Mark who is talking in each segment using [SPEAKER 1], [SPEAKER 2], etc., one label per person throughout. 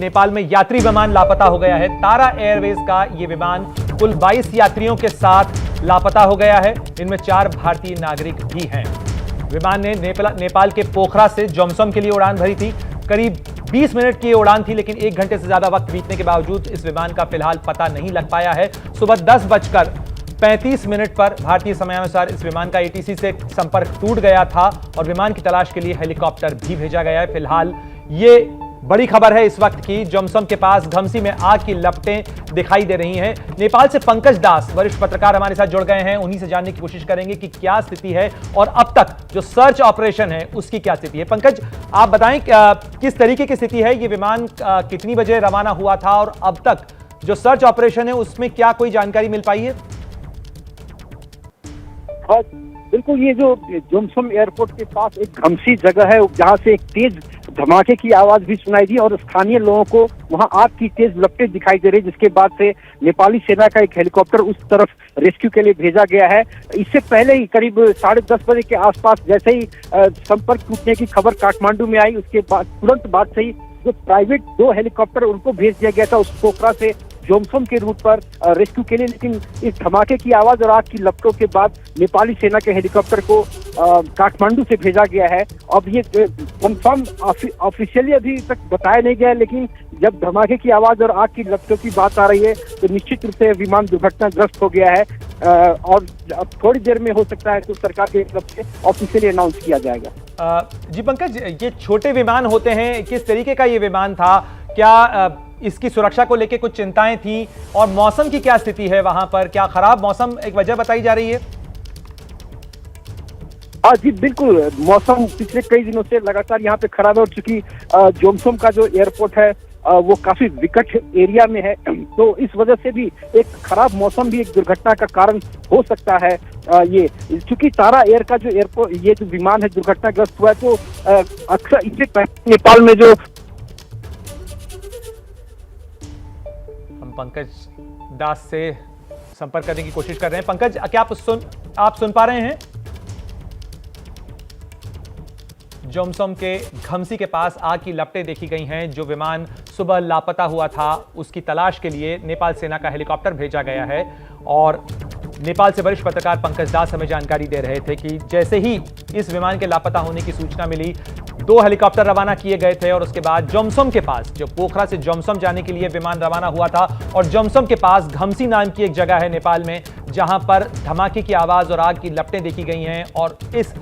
[SPEAKER 1] नेपाल में यात्री विमान लापता हो गया है। तारा एयरवेज का यह विमान कुल 22 यात्रियों के साथ लापता हो गया है। इनमें 4 भारतीय नागरिक भी हैं। विमान ने नेपाल के पोखरा से जोमसोम के लिए उड़ान भरी थी। करीब 20 मिनट की उड़ान थी, लेकिन 1 घंटे से ज्यादा वक्त बीतने के बावजूद इस विमान का फिलहाल पता नहीं लग पाया है। सुबह 10:35 पर भारतीय समयानुसार इस विमान का एटीसी से संपर्क टूट गया था और विमान की तलाश के लिए हेलीकॉप्टर भी भेजा गया है। फिलहाल ये बड़ी खबर है इस वक्त की। जोमसोम के पास घमसी में आग की लपटें दिखाई दे रही हैं। नेपाल से पंकज दास वरिष्ठ पत्रकार हमारे साथ जुड़ गए हैं। उन्हीं से जानने की कोशिश करेंगे कि क्या स्थिति है और अब तक जो सर्च ऑपरेशन है उसकी क्या स्थिति है। पंकज, आप बताएं किस तरीके की स्थिति है, ये विमान कितनी बजे रवाना हुआ था और अब तक जो सर्च ऑपरेशन है उसमें क्या कोई जानकारी मिल पाई है?
[SPEAKER 2] बिल्कुल, ये जो जोमसोम एयरपोर्ट के पास एक घमसी जगह है जहां से एक तेज धमाके की आवाज भी सुनाई दी और स्थानीय लोगों को वहां आग की तेज लपटें दिखाई दे रही, जिसके बाद से नेपाली सेना का एक हेलीकॉप्टर उस तरफ रेस्क्यू के लिए भेजा गया है। इससे पहले ही करीब 10:30 बजे के आसपास जैसे ही संपर्क टूटने की खबर काठमांडू में आई, उसके बाद तुरंत बाद से ही जो प्राइवेट 2 हेलीकॉप्टर उनको भेज दिया गया था उस पोखरा से जोमसोम के रूट पर रेस्क्यू के लिए। लेकिन इस धमाके की आवाज और आग की लपटों के बाद नेपाली सेना के हेलीकॉप्टर को काठमांडू से भेजा गया है। अब ये कंफर्म ऑफिशियली अभी तक बताया नहीं गया है, लेकिन जब धमाके की आवाज और आग की लपटों की बात आ रही है तो निश्चित रूप से विमान दुर्घटनाग्रस्त हो गया है और अब थोड़ी देर में हो सकता है तो सरकार की तरफ से ऑफिशियली अनाउंस किया जाएगा।
[SPEAKER 1] जी पंकज, ये छोटे विमान होते हैं, किस तरीके का ये विमान था? क्या इसकी सुरक्षा को लेकर कुछ चिंताएं थी और मौसम की क्या स्थिति है वहां पर? क्या खराब मौसम एक वजह बताई जा रही है?
[SPEAKER 2] हाँ जी, बिल्कुल, मौसम पिछले कई दिनों से लगातार यहाँ पे खराब है और चूंकि जोमसोम का जो एयरपोर्ट है वो काफी विकट एरिया में है, तो इस वजह से भी एक खराब मौसम भी एक दुर्घटना का कारण हो सकता है। ये चूंकि तारा एयर का जो एयरपोर्ट, ये जो विमान है दुर्घटनाग्रस्त हुआ है, तो अक्सर इसे नेपाल में जो
[SPEAKER 1] पंकज दास से संपर्क करने की कोशिश कर रहे हैं। पंकज, क्या आप सुन पा रहे हैं? जोमसोम के घमसी के पास आग की लपटें देखी गई हैं। जो विमान सुबह लापता हुआ था उसकी तलाश के लिए नेपाल सेना का हेलीकॉप्टर भेजा गया है और नेपाल से वरिष्ठ पत्रकार पंकज दास हमें जानकारी दे रहे थे कि जैसे ही इस विमान के लापता होने की सूचना मिली, 2 हेलीकॉप्टर रवाना किए गए थे और उसके बाद जोमसोम के पास, जो पोखरा से जोमसोम जाने के लिए विमान रवाना हुआ था, और जोमसोम के पास घमसी नाम की एक जगह है नेपाल में जहां पर धमाके की आवाज और आग की लपटें देखी गई हैं। और इस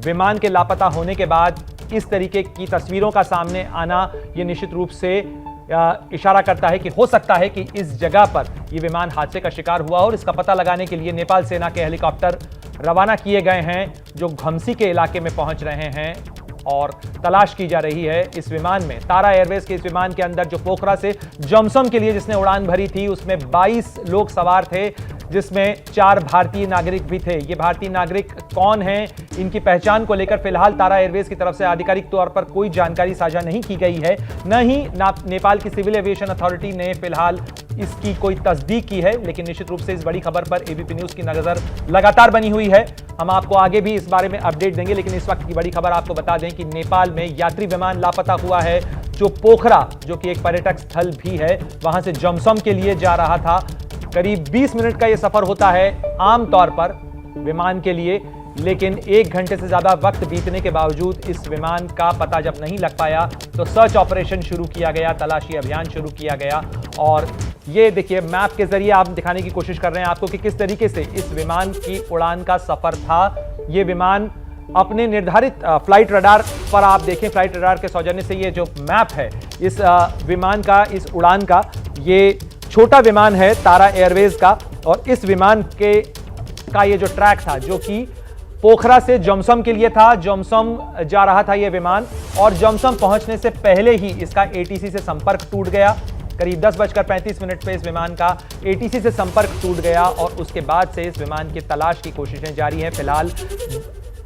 [SPEAKER 1] विमान के लापता होने के बाद इस तरीके की तस्वीरों का सामने आना ये निश्चित रूप से इशारा करता है कि हो सकता है कि इस जगह पर यह विमान हादसे का शिकार हुआ और इसका पता लगाने के लिए नेपाल सेना के हेलीकॉप्टर रवाना किए गए हैं जो घमसी के इलाके में पहुंच रहे हैं और तलाश की जा रही है इस विमान में। तारा एयरवेज के इस विमान के अंदर जो पोखरा से जोमसोम के लिए जिसने उड़ान भरी थी उसमें 22 लोग सवार थे, जिसमें 4 भारतीय नागरिक भी थे। ये भारतीय नागरिक कौन हैं, इनकी पहचान को लेकर फिलहाल तारा एयरवेज की तरफ से आधिकारिक तौर पर कोई जानकारी साझा नहीं की गई है। न ही नेपाल की सिविल एविएशन अथॉरिटी ने फिलहाल इसकी कोई तस्दीक की है, लेकिन निश्चित रूप से इस बड़ी खबर पर एबीपी न्यूज की नजर लगातार बनी हुई है। हम आपको आगे भी इस बारे में अपडेट देंगे, लेकिन इस वक्त की बड़ी खबर आपको बता दें कि नेपाल में यात्री विमान लापता हुआ है जो पोखरा, जो कि एक पर्यटक स्थल भी है, वहां से जोमसोम के लिए जा रहा था। करीब 20 मिनट का यह सफर होता है आमतौर पर विमान के लिए, लेकिन 1 घंटे से ज्यादा वक्त बीतने के बावजूद इस विमान का पता जब नहीं लग पाया तो सर्च ऑपरेशन शुरू किया गया, तलाशी अभियान शुरू किया गया। और ये देखिए, मैप के जरिए आप दिखाने की कोशिश कर रहे हैं आपको कि किस तरीके से इस विमान की उड़ान का सफर था। ये विमान अपने निर्धारित फ्लाइट रडार पर, आप देखें फ्लाइट रडार के सौजन्य से ये जो मैप है इस विमान का, इस उड़ान का, ये छोटा विमान है तारा एयरवेज का और इस विमान का ये जो ट्रैक था जो कि पोखरा से जोमसोम के लिए था, जोमसोम जा रहा था ये विमान और जोमसोम पहुंचने से पहले ही इसका एटीसी से संपर्क टूट गया। करीब 10:35 पे इस विमान का एटीसी से संपर्क टूट गया और उसके बाद से इस विमान की तलाश की कोशिशें जारी हैं। फिलहाल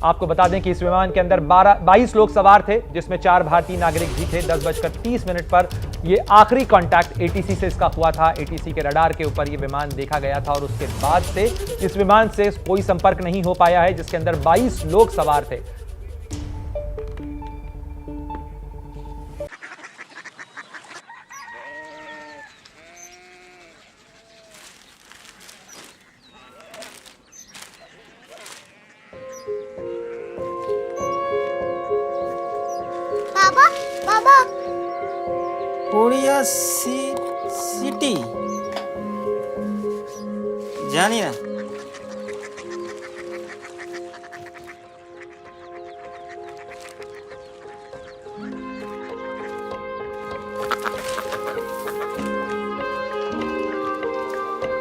[SPEAKER 1] आपको बता दें कि इस विमान के अंदर 22 लोग सवार थे, जिसमें 4 भारतीय नागरिक भी थे। 10:30 पर ये आखिरी कांटेक्ट एटीसी से इसका हुआ था। एटीसी के रडार के ऊपर ये विमान देखा गया था और उसके बाद से इस विमान से कोई संपर्क नहीं हो पाया है, जिसके अंदर 22 लोग सवार थे।
[SPEAKER 3] कोरिया सिटी জানি না।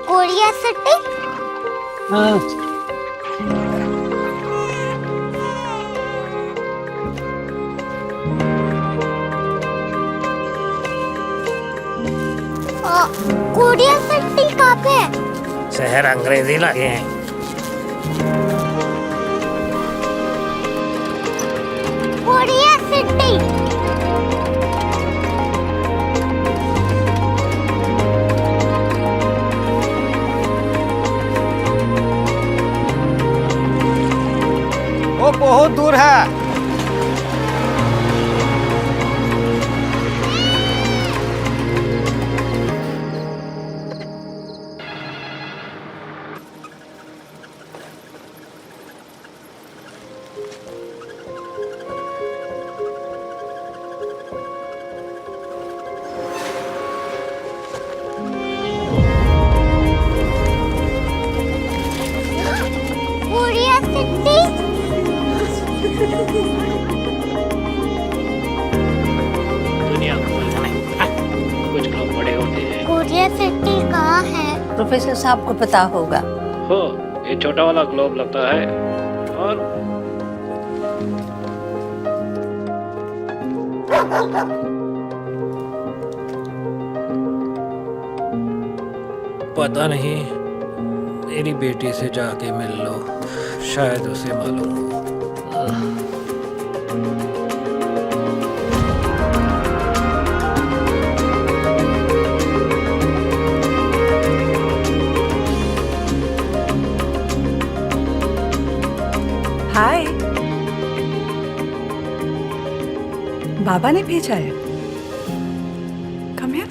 [SPEAKER 4] कोरिया सिटी
[SPEAKER 3] हाँ
[SPEAKER 4] कोरिया सिटी कहाँ पे है?
[SPEAKER 3] शहर अंग्रेजी लगे हैं।
[SPEAKER 4] कोरिया सिटी
[SPEAKER 3] वो बहुत दूर है।
[SPEAKER 4] कोरिया सिटी
[SPEAKER 5] दुनिया खोलना नहीं। कुछ लोग बड़े होते हैं।
[SPEAKER 4] कोरिया सिटी कहाँ है?
[SPEAKER 6] प्रोफेसर साहब को पता होगा।
[SPEAKER 5] हो, ये छोटा वाला ग्लोब लगता है और
[SPEAKER 7] पता नहीं, मेरी बेटी से जाके मिल लो, शायद उसे मालूम हो।
[SPEAKER 8] हाय, बाबा ने भेजा है। Come here.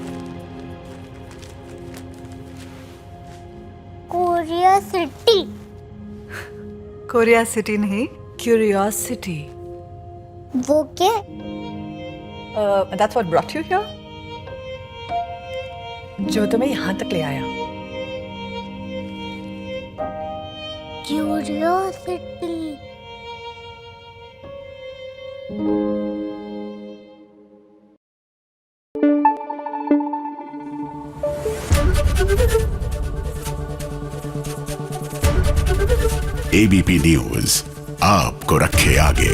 [SPEAKER 4] Korea city
[SPEAKER 8] Korea city नहीं, क्यूरियोसिटी।
[SPEAKER 4] वो क्या?
[SPEAKER 8] That's what brought you here, जो तुम्हें यहाँ तक ले आया।
[SPEAKER 4] क्यूरियोसिटी
[SPEAKER 9] एबीपी न्यूज आपको रखे आगे।